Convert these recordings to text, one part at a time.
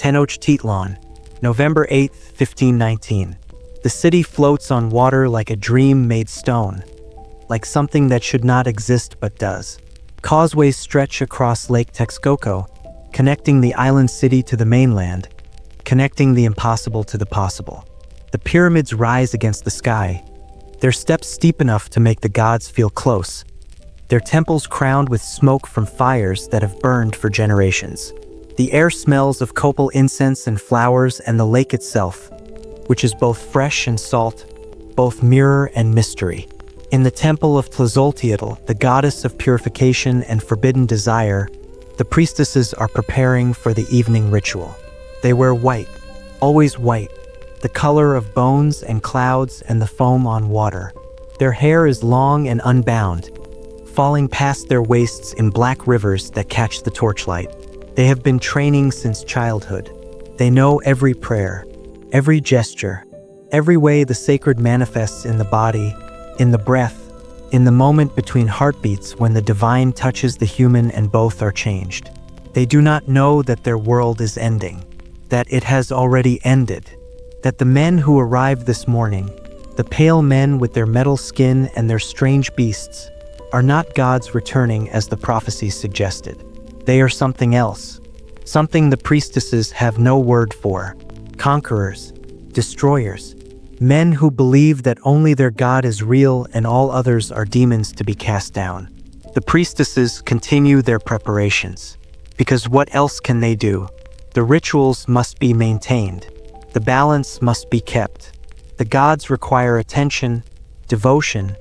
Tenochtitlan, November 8, 1519. The city floats on water like a dream made stone, like something that should not exist but does. Causeways stretch across Lake Texcoco, connecting the island city to the mainland, connecting the impossible to the possible. The pyramids rise against the sky, their steps steep enough to make the gods feel close, their temples crowned with smoke from fires that have burned for generations. The air smells of copal incense and flowers, and the lake itself, which is both fresh and salt, both mirror and mystery. In the Temple of Tlazolteotl, the goddess of purification and forbidden desire, the priestesses are preparing for the evening ritual. They wear white, always white, the color of bones and clouds and the foam on water. Their hair is long and unbound, falling past their waists in black rivers that catch the torchlight. They have been training since childhood. They know every prayer, every gesture, every way the sacred manifests in the body, in the breath, in the moment between heartbeats when the divine touches the human and both are changed. They do not know that their world is ending, that it has already ended, that the men who arrived this morning, the pale men with their metal skin and their strange beasts, are not gods returning as the prophecies suggested. They are something else, something the priestesses have no word for. Conquerors, destroyers, men who believe that only their God is real and all others are demons to be cast down. The priestesses continue their preparations, because what else can they do? The rituals must be maintained. The balance must be kept. The gods require attention, devotion,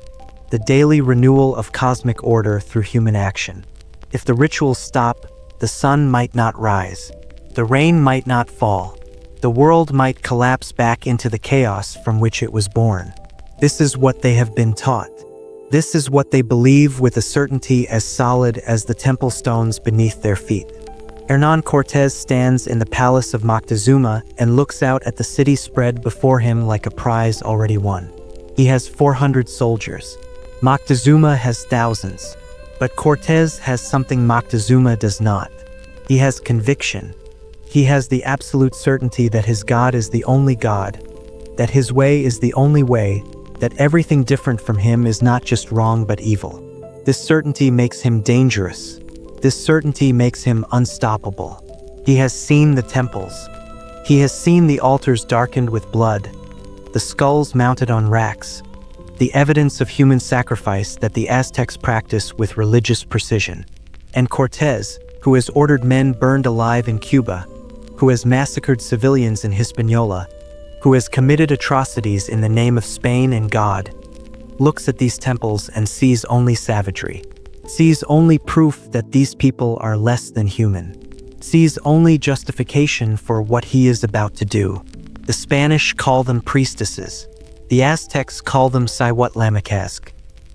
the daily renewal of cosmic order through human action. If the rituals stop, the sun might not rise, the rain might not fall, the world might collapse back into the chaos from which it was born. This is what they have been taught. This is what they believe with a certainty as solid as the temple stones beneath their feet. Hernan Cortez stands in the palace of Moctezuma and looks out at the city spread before him like a prize already won. He has 400 soldiers. Moctezuma has thousands. But Cortez has something Moctezuma does not. He has conviction. He has the absolute certainty that his God is the only God, that his way is the only way, that everything different from him is not just wrong but evil. This certainty makes him dangerous. This certainty makes him unstoppable. He has seen the temples. He has seen the altars darkened with blood, the skulls mounted on racks, the evidence of human sacrifice that the Aztecs practice with religious precision. And Cortez, who has ordered men burned alive in Cuba, who has massacred civilians in Hispaniola, who has committed atrocities in the name of Spain and God, looks at these temples and sees only savagery, sees only proof that these people are less than human, sees only justification for what he is about to do. The Spanish call them priestesses. The Aztecs call them cihuatlamacazque,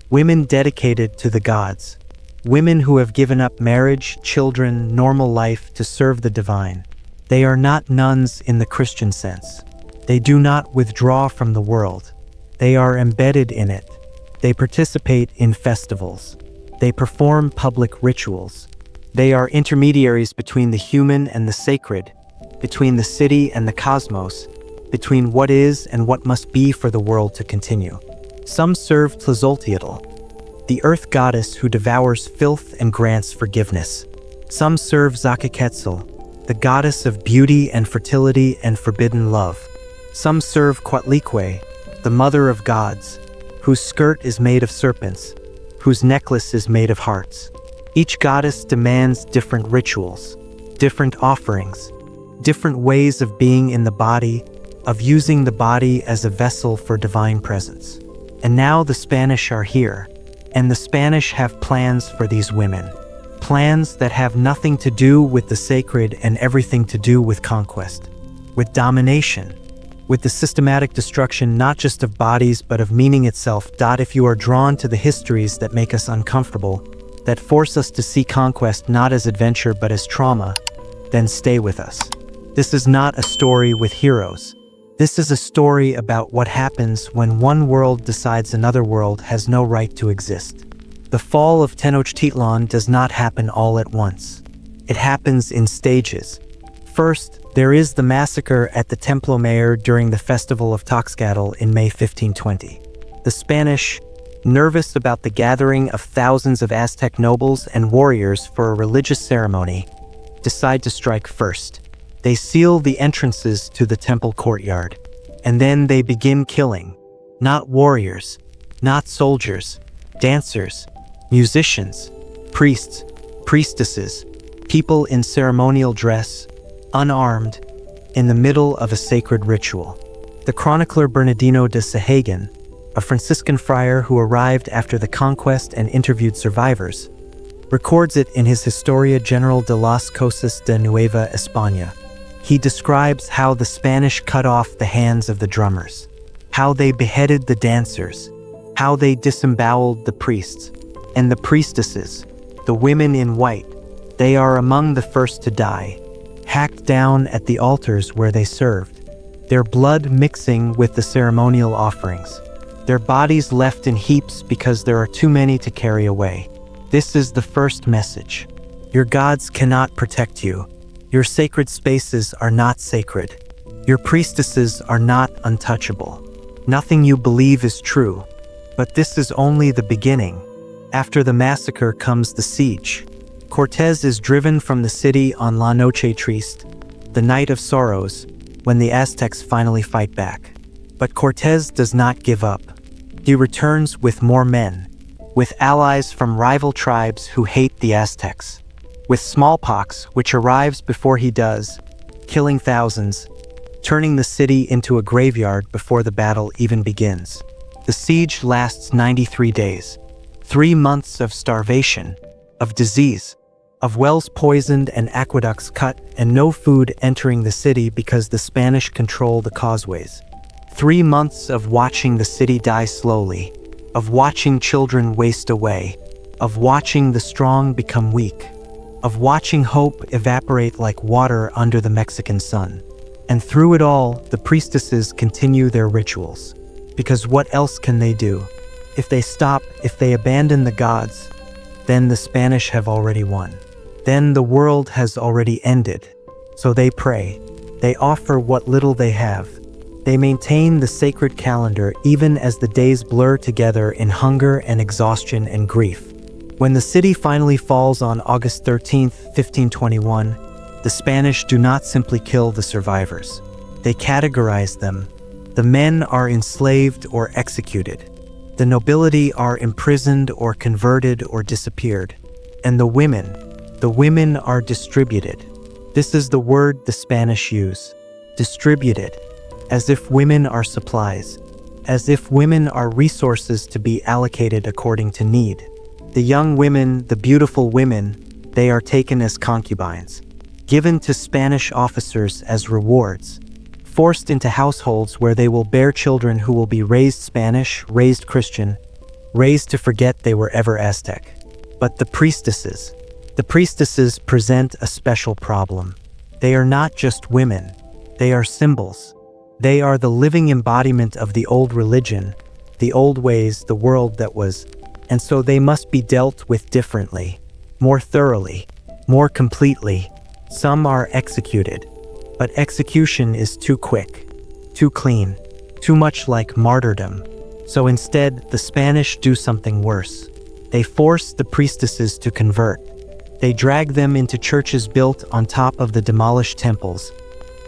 women dedicated to the gods, women who have given up marriage, children, normal life to serve the divine. They are not nuns in the Christian sense. They do not withdraw from the world. They are embedded in it. They participate in festivals. They perform public rituals. They are intermediaries between the human and the sacred, between the city and the cosmos, between what is and what must be for the world to continue. Some serve Tlazolteotl, the earth goddess who devours filth and grants forgiveness. Some serve Xochiquetzal, the goddess of beauty and fertility and forbidden love. Some serve Coatlicue, the mother of gods, whose skirt is made of serpents, whose necklace is made of hearts. Each goddess demands different rituals, different offerings, different ways of being in the body, of using the body as a vessel for divine presence. And now the Spanish are here, and the Spanish have plans for these women. Plans that have nothing to do with the sacred and everything to do with conquest, with domination, with the systematic destruction not just of bodies but of meaning itself. If you are drawn to the histories that make us uncomfortable, that force us to see conquest not as adventure but as trauma, then stay with us. This is not a story with heroes. This is a story about what happens when one world decides another world has no right to exist. The fall of Tenochtitlan does not happen all at once. It happens in stages, First, there is the massacre at the Temple during the Festival of Texcoco in May 1520. The Spanish, nervous about the gathering of thousands of Aztec nobles and warriors for a religious ceremony, decide to strike first. They seal the entrances to the temple courtyard, and then they begin killing, not warriors, not soldiers, dancers, musicians, priests, priestesses, people in ceremonial dress, unarmed, in the middle of a sacred ritual. The chronicler Bernardino de Sahagun, a Franciscan friar who arrived after the conquest and interviewed survivors, records it in his Historia General de las Cosas de Nueva España. He describes how the Spanish cut off the hands of the drummers, how they beheaded the dancers, how they disemboweled the priests, and the priestesses, the women in white. They are among the first to die, hacked down at the altars where they served, their blood mixing with the ceremonial offerings, their bodies left in heaps because there are too many to carry away. This is the first message. Your gods cannot protect you. Your sacred spaces are not sacred. Your priestesses are not untouchable. Nothing you believe is true. But this is only the beginning. After the massacre comes the siege. Cortés is driven from the city on La Noche Triste, the night of sorrows, when the Aztecs finally fight back. But Cortés does not give up. He returns with more men, with allies from rival tribes who hate the Aztecs, with smallpox, which arrives before he does, killing thousands, turning the city into a graveyard before the battle even begins. The siege lasts 93 days, 3 months of starvation, of disease, of wells poisoned and aqueducts cut, and no food entering the city because the Spanish control the causeways. 3 months of watching the city die slowly, of watching children waste away, of watching the strong become weak, of watching hope evaporate like water under the Mexican sun. And through it all, the priestesses continue their rituals. Because what else can they do? If they stop, if they abandon the gods, then the Spanish have already won. Then the world has already ended. So they pray. They offer what little they have. They maintain the sacred calendar even as the days blur together in hunger and exhaustion and grief. When the city finally falls on August 13, 1521, the Spanish do not simply kill the survivors. They categorize them. The men are enslaved or executed. The nobility are imprisoned or converted or disappeared. And the women are distributed. This is the word the Spanish use. Distributed. As if women are supplies. As if women are resources to be allocated according to need. The young women, the beautiful women, they are taken as concubines. Given to Spanish officers as rewards. Forced into households where they will bear children who will be raised Spanish, raised Christian, raised to forget they were ever Aztec. But the priestesses present a special problem. They are not just women. They are symbols. They are the living embodiment of the old religion, the old ways, the world that was, and so they must be dealt with differently, more thoroughly, more completely. Some are executed. But execution is too quick, too clean, too much like martyrdom. So instead, the Spanish do something worse. They force the priestesses to convert. They drag them into churches built on top of the demolished temples,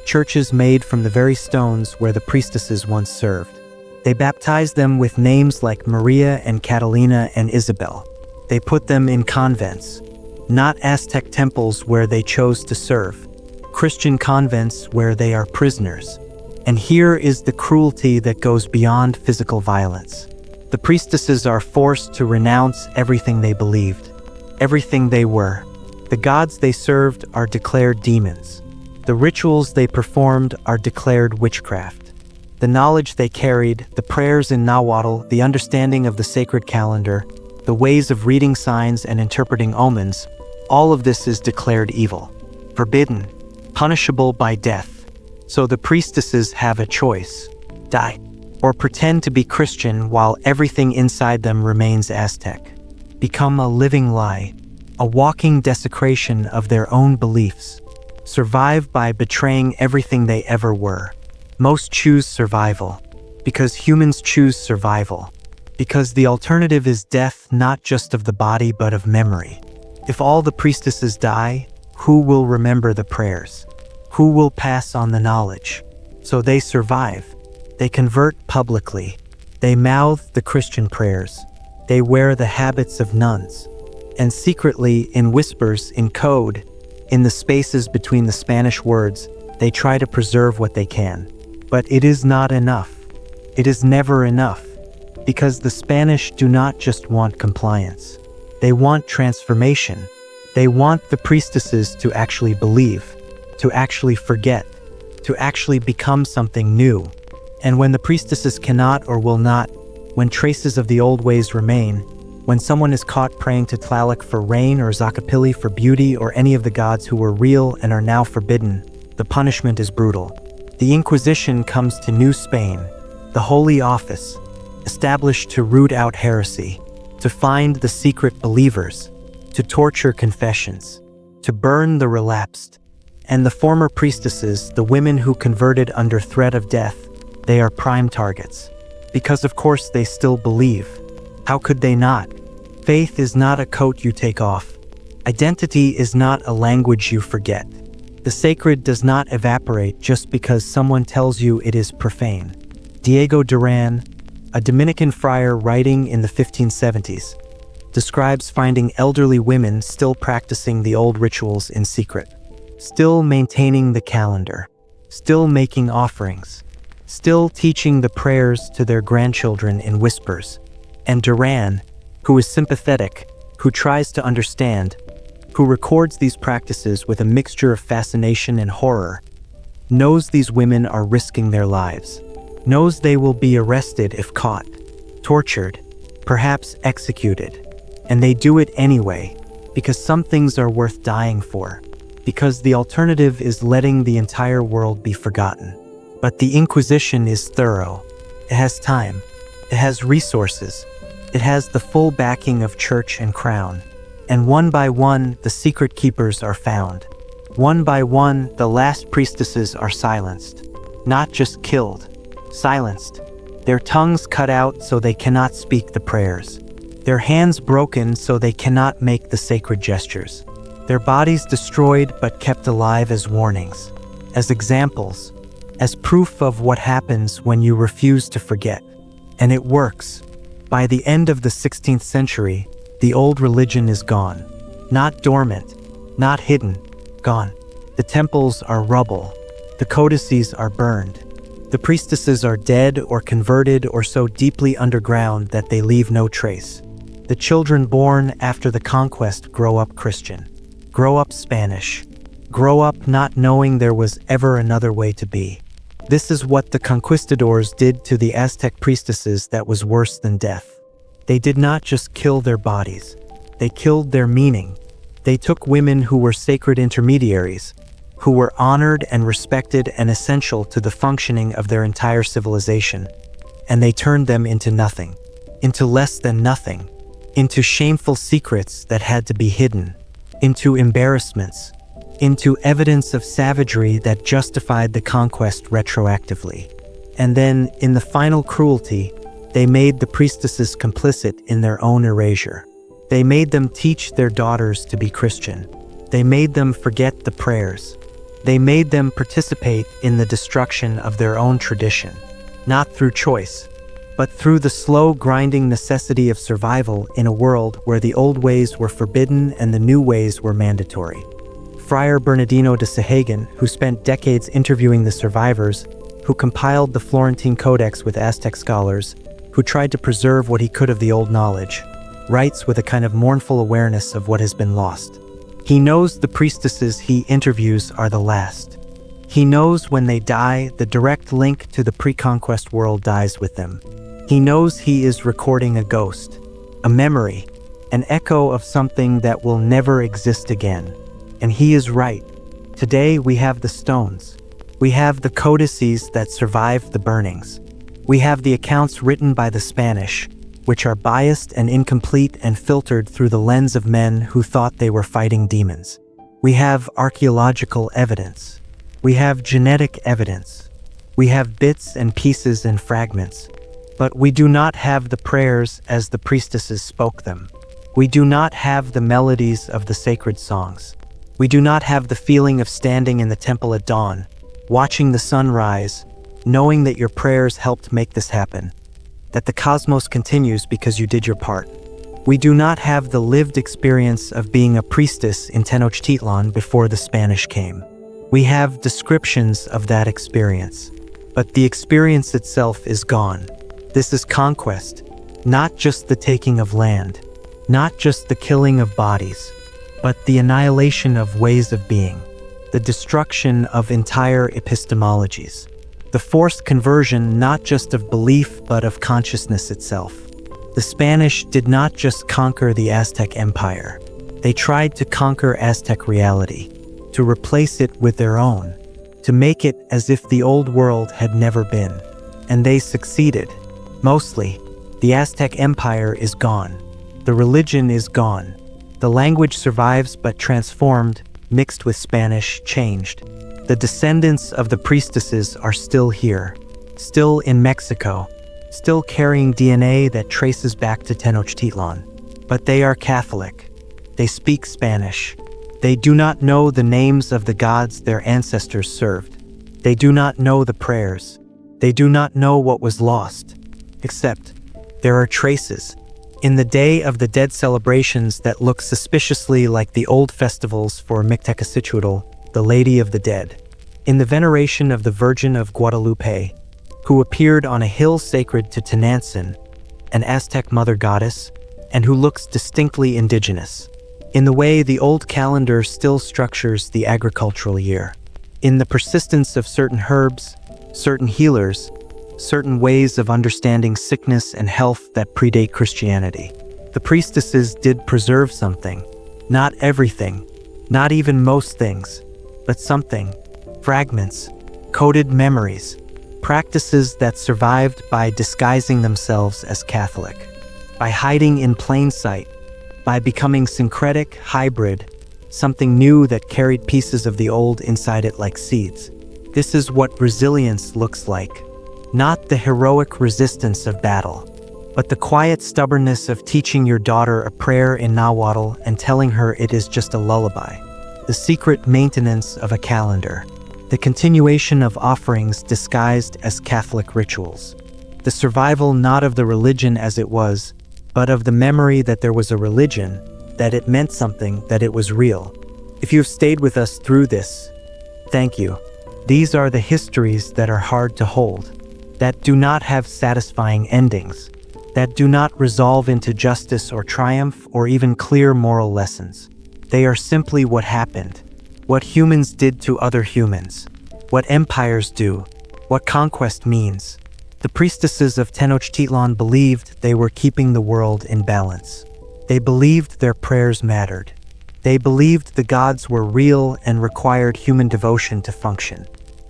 churches made from the very stones where the priestesses once served. They baptize them with names like Maria and Catalina and Isabel. They put them in convents, not Aztec temples where they chose to serve. Christian convents where they are prisoners. And here is the cruelty that goes beyond physical violence. The priestesses are forced to renounce everything they believed, everything they were. The gods they served are declared demons. The rituals they performed are declared witchcraft. The knowledge they carried, the prayers in Nahuatl, the understanding of the sacred calendar, the ways of reading signs and interpreting omens, all of this is declared evil, forbidden, punishable by death. So the priestesses have a choice: die, or pretend to be Christian while everything inside them remains Aztec. Become a living lie, a walking desecration of their own beliefs. Survive by betraying everything they ever were. Most choose survival, because humans choose survival. Because the alternative is death, not just of the body but of memory. If all the priestesses die, who will remember the prayers? Who will pass on the knowledge? So they survive. They convert publicly. They mouth the Christian prayers. They wear the habits of nuns. And secretly, in whispers, in code, in the spaces between the Spanish words, they try to preserve what they can. But it is not enough. It is never enough. Because the Spanish do not just want compliance. They want transformation. They want the priestesses to actually believe, to actually forget, to actually become something new. And when the priestesses cannot or will not, when traces of the old ways remain, when someone is caught praying to Tlaloc for rain or Zacapili for beauty or any of the gods who were real and are now forbidden, the punishment is brutal. The Inquisition comes to New Spain, the Holy Office, established to root out heresy, to find the secret believers, to torture confessions, to burn the relapsed. And the former priestesses, the women who converted under threat of death, they are prime targets. Because of course they still believe. How could they not? Faith is not a coat you take off. Identity is not a language you forget. The sacred does not evaporate just because someone tells you it is profane. Diego Duran, a Dominican friar writing in the 1570s, describes finding elderly women still practicing the old rituals in secret, still maintaining the calendar, still making offerings, still teaching the prayers to their grandchildren in whispers. And Duran, who is sympathetic, who tries to understand, who records these practices with a mixture of fascination and horror, knows these women are risking their lives, knows they will be arrested if caught, tortured, perhaps executed. And they do it anyway, because some things are worth dying for, because the alternative is letting the entire world be forgotten. But the Inquisition is thorough. It has time. It has resources. It has the full backing of church and crown. And one by one, the secret keepers are found. One by one, the last priestesses are silenced. Not just killed, silenced. Their tongues cut out so they cannot speak the prayers. Their hands broken so they cannot make the sacred gestures. Their bodies destroyed but kept alive as warnings, as examples, as proof of what happens when you refuse to forget. And it works. By the end of the 16th century, the old religion is gone. Not dormant, not hidden, gone. The temples are rubble. The codices are burned. The priestesses are dead or converted or so deeply underground that they leave no trace. The children born after the conquest grow up Christian, grow up Spanish, grow up not knowing there was ever another way to be. This is what the conquistadors did to the Aztec priestesses that was worse than death. They did not just kill their bodies, they killed their meaning. They took women who were sacred intermediaries, who were honored and respected and essential to the functioning of their entire civilization, and they turned them into nothing, into less than nothing, into shameful secrets that had to be hidden, into embarrassments, into evidence of savagery that justified the conquest retroactively. And then, in the final cruelty, they made the priestesses complicit in their own erasure. They made them teach their daughters to be Christian. They made them forget the prayers. They made them participate in the destruction of their own tradition, not through choice, but through the slow grinding necessity of survival in a world where the old ways were forbidden and the new ways were mandatory. Friar Bernardino de Sahagun, who spent decades interviewing the survivors, who compiled the Florentine Codex with Aztec scholars, who tried to preserve what he could of the old knowledge, writes with a kind of mournful awareness of what has been lost. He knows the priestesses he interviews are the last. He knows when they die, the direct link to the pre-conquest world dies with them. He knows he is recording a ghost, a memory, an echo of something that will never exist again. And he is right. Today we have the stones. We have the codices that survived the burnings. We have the accounts written by the Spanish, which are biased and incomplete and filtered through the lens of men who thought they were fighting demons. We have archaeological evidence. We have genetic evidence. We have bits and pieces and fragments. But we do not have the prayers as the priestesses spoke them. We do not have the melodies of the sacred songs. We do not have the feeling of standing in the temple at dawn, watching the sun rise, knowing that your prayers helped make this happen, that the cosmos continues because you did your part. We do not have the lived experience of being a priestess in Tenochtitlan before the Spanish came. We have descriptions of that experience, but the experience itself is gone. This is conquest, not just the taking of land, not just the killing of bodies, but the annihilation of ways of being, the destruction of entire epistemologies, the forced conversion not just of belief but of consciousness itself. The Spanish did not just conquer the Aztec Empire. They tried to conquer Aztec reality, to replace it with their own, to make it as if the old world had never been. And they succeeded. Mostly, the Aztec Empire is gone. The religion is gone. The language survives but transformed, mixed with Spanish, changed. The descendants of the priestesses are still here, still in Mexico, still carrying DNA that traces back to Tenochtitlan. But they are Catholic. They speak Spanish. They do not know the names of the gods their ancestors served. They do not know the prayers. They do not know what was lost. Except, there are traces. In the Day of the Dead celebrations that look suspiciously like the old festivals for Mictecacihuatl, the Lady of the Dead. In the veneration of the Virgin of Guadalupe, who appeared on a hill sacred to Tenantzin, an Aztec mother goddess, and who looks distinctly indigenous. In the way the old calendar still structures the agricultural year. In the persistence of certain herbs, certain healers, certain ways of understanding sickness and health that predate Christianity. The priestesses did preserve something. Not everything, not even most things, but something. Fragments, coded memories, practices that survived by disguising themselves as Catholic, by hiding in plain sight, by becoming syncretic, hybrid, something new that carried pieces of the old inside it like seeds. This is what resilience looks like. Not the heroic resistance of battle, but the quiet stubbornness of teaching your daughter a prayer in Nahuatl and telling her it is just a lullaby. The secret maintenance of a calendar. The continuation of offerings disguised as Catholic rituals. The survival not of the religion as it was, but of the memory that there was a religion, that it meant something, that it was real. If you have stayed with us through this, thank you. These are the histories that are hard to hold, that do not have satisfying endings, that do not resolve into justice or triumph or even clear moral lessons. They are simply what happened, what humans did to other humans, what empires do, what conquest means. The priestesses of Tenochtitlan believed they were keeping the world in balance. They believed their prayers mattered. They believed the gods were real and required human devotion to function.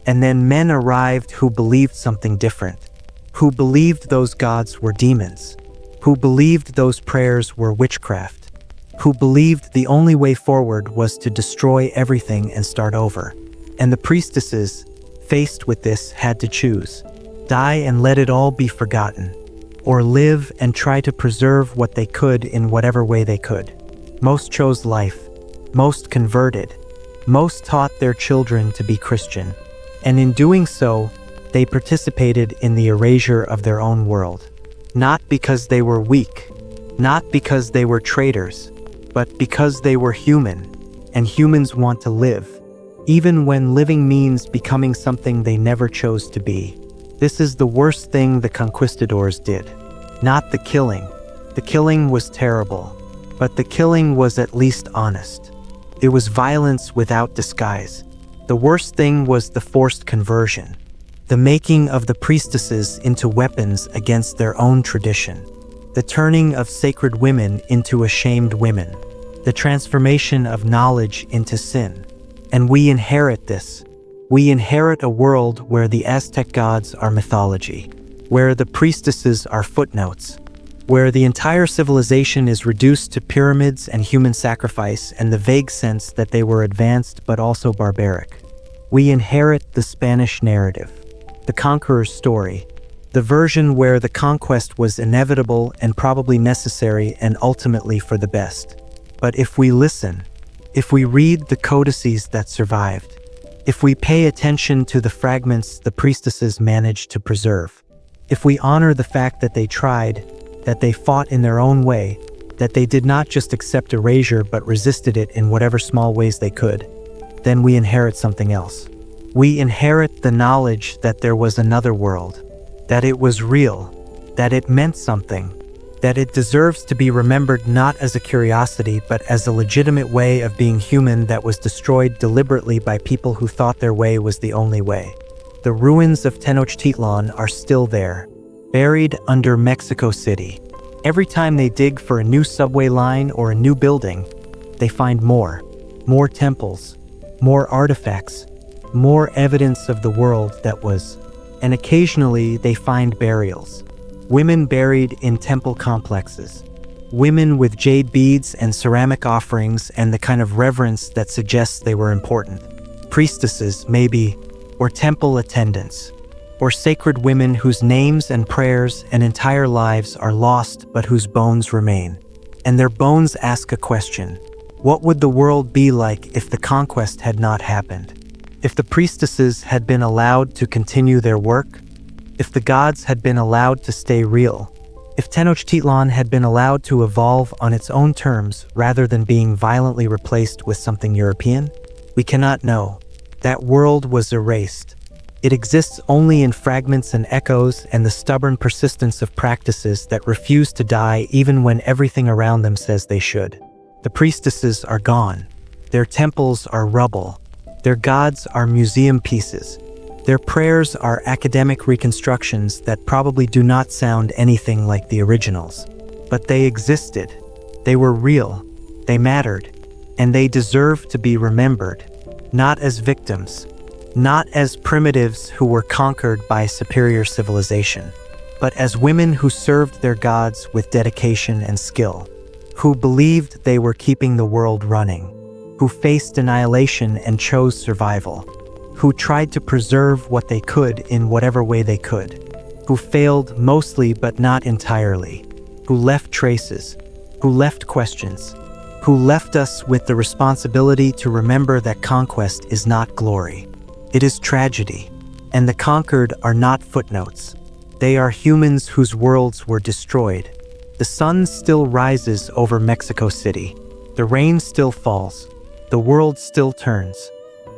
And then men arrived who believed something different, who believed those gods were demons, who believed those prayers were witchcraft, who believed the only way forward was to destroy everything and start over. And the priestesses, faced with this, had to choose: die and let it all be forgotten, or live and try to preserve what they could in whatever way they could. Most chose life, most converted, most taught their children to be Christian. And in doing so, they participated in the erasure of their own world. Not because they were weak, not because they were traitors, but because they were human, and humans want to live, even when living means becoming something they never chose to be. This is the worst thing the conquistadors did. Not the killing. The killing was terrible, but the killing was at least honest. It was violence without disguise. The worst thing was the forced conversion, the making of the priestesses into weapons against their own tradition, the turning of sacred women into ashamed women, the transformation of knowledge into sin. And we inherit this. We inherit a world where the Aztec gods are mythology, where the priestesses are footnotes, where the entire civilization is reduced to pyramids and human sacrifice and the vague sense that they were advanced but also barbaric. We inherit the Spanish narrative, the conqueror's story, the version where the conquest was inevitable and probably necessary and ultimately for the best. But if we listen, if we read the codices that survived, if we pay attention to the fragments the priestesses managed to preserve, if we honor the fact that they tried, that they fought in their own way, that they did not just accept erasure but resisted it in whatever small ways they could, then we inherit something else. We inherit the knowledge that there was another world, that it was real, that it meant something, that it deserves to be remembered not as a curiosity but as a legitimate way of being human that was destroyed deliberately by people who thought their way was the only way. The ruins of Tenochtitlan are still there, buried under Mexico City. Every time they dig for a new subway line or a new building, they find more temples, more artifacts, more evidence of the world that was. And occasionally they find burials. Women buried in temple complexes. Women with jade beads and ceramic offerings and the kind of reverence that suggests they were important. Priestesses, maybe, or temple attendants, or sacred women whose names and prayers and entire lives are lost but whose bones remain. And their bones ask a question. What would the world be like if the conquest had not happened? If the priestesses had been allowed to continue their work? If the gods had been allowed to stay real? If Tenochtitlan had been allowed to evolve on its own terms rather than being violently replaced with something European? We cannot know. That world was erased. It exists only in fragments and echoes and the stubborn persistence of practices that refuse to die even when everything around them says they should. The priestesses are gone. Their temples are rubble. Their gods are museum pieces. Their prayers are academic reconstructions that probably do not sound anything like the originals. But they existed. They were real. They mattered. And they deserve to be remembered. Not as victims. Not as primitives who were conquered by superior civilization. But as women who served their gods with dedication and skill. Who believed they were keeping the world running. Who faced annihilation and chose survival. Who tried to preserve what they could in whatever way they could. Who failed mostly but not entirely. Who left traces. Who left questions. Who left us with the responsibility to remember that conquest is not glory. It is tragedy. And the conquered are not footnotes. They are humans whose worlds were destroyed. The sun still rises over Mexico City. The rain still falls. The world still turns.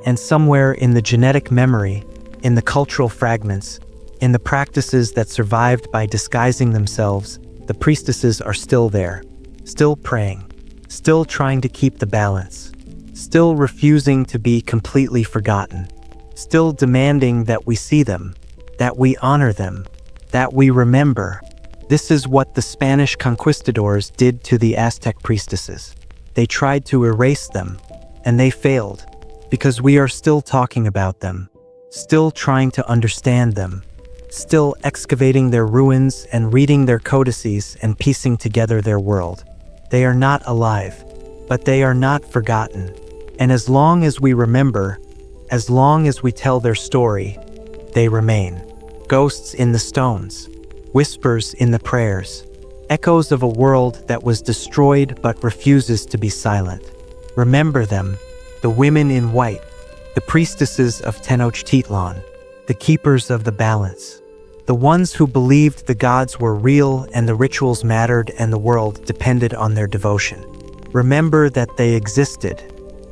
And somewhere in the genetic memory, in the cultural fragments, in the practices that survived by disguising themselves, the priestesses are still there, still praying, still trying to keep the balance, still refusing to be completely forgotten, still demanding that we see them, that we honor them, that we remember. This is what the Spanish conquistadors did to the Aztec priestesses. They tried to erase them, and they failed, because we are still talking about them, still trying to understand them, still excavating their ruins and reading their codices and piecing together their world. They are not alive, but they are not forgotten. And as long as we remember, as long as we tell their story, they remain. Ghosts in the stones, whispers in the prayers, echoes of a world that was destroyed but refuses to be silent. Remember them, the women in white, the priestesses of Tenochtitlan, the keepers of the balance, the ones who believed the gods were real and the rituals mattered and the world depended on their devotion. Remember that they existed,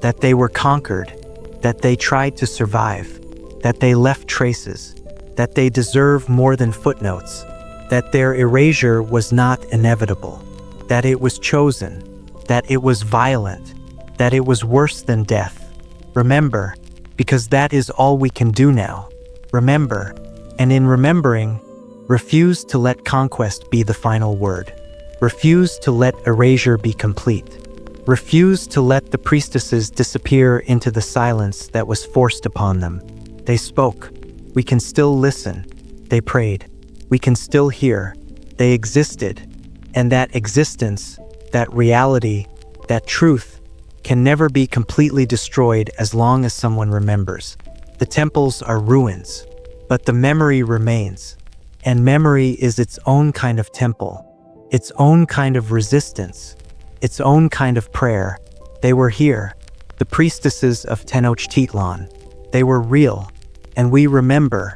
that they were conquered, that they tried to survive, that they left traces, that they deserve more than footnotes, that their erasure was not inevitable, that it was chosen, that it was violent, that it was worse than death. Remember, because that is all we can do now. Remember, and in remembering, refuse to let conquest be the final word. Refuse to let erasure be complete. Refuse to let the priestesses disappear into the silence that was forced upon them. They spoke. We can still listen. They prayed. We can still hear. They existed. And that existence, that reality, that truth can never be completely destroyed as long as someone remembers. The temples are ruins, but the memory remains. And memory is its own kind of temple, its own kind of resistance, its own kind of prayer. They were here, the priestesses of Tenochtitlan. They were real, and we remember,